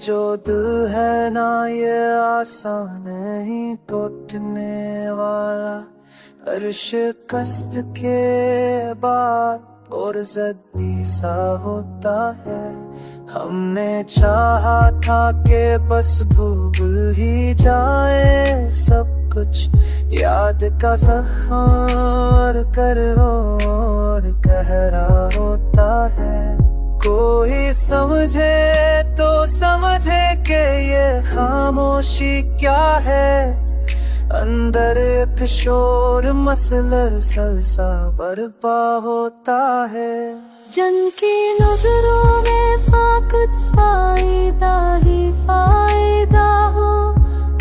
जो दिल है ना ये आसान नहीं टूटने वाला। हर शिकस्त के बाद और जद्दी सा होता है। हमने चाहा था कि बस भूल ही जाए सब कुछ, याद का सहार कर और गहरा होता है। कोई समझे तो समझे कि ये खामोशी क्या है। अंदर एक शोर मसलसल सा बरपा होता है। जन की नजरों में फाकत फायदा ही फायदा हो,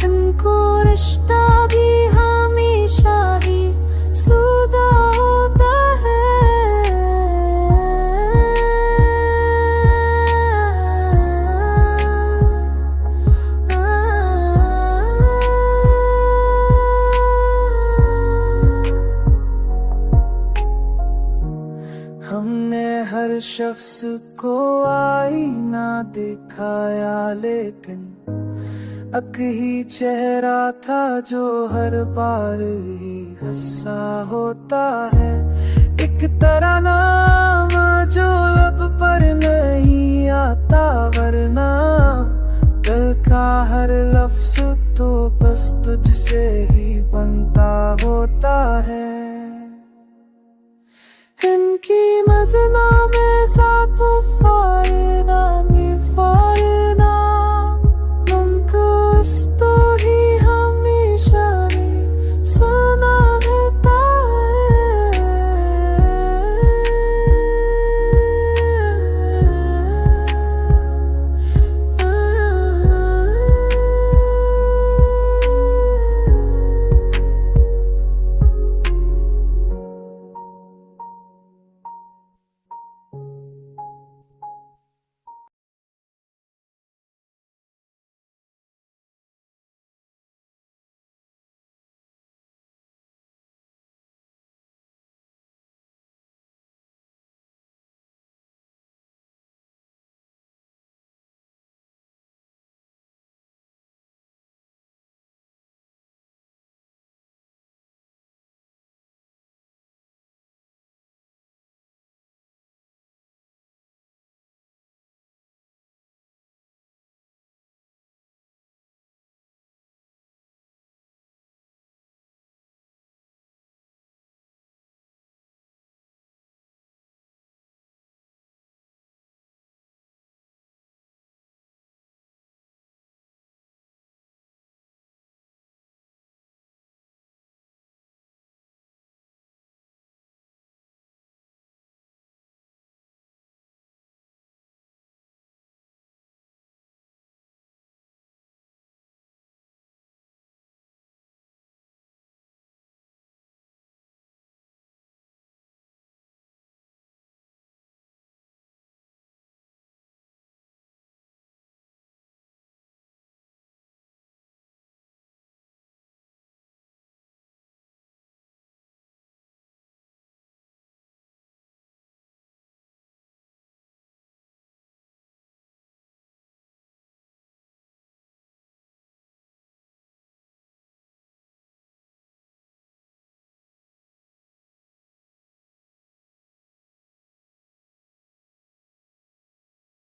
उनको रिश्ता भी हमेशा ही सुदा होता है। हमने हर शख्स को आईना दिखाया, लेकिन एक ही चेहरा था जो हर बार ही हंसा होता है। एक तरह नाम जो लब पर नहीं आता, वरना दिल का हर लफ्ज तो बस तुझसे ही बनता होता है। इनकी मजना में साथ फायदा नहीं फायदा, उनको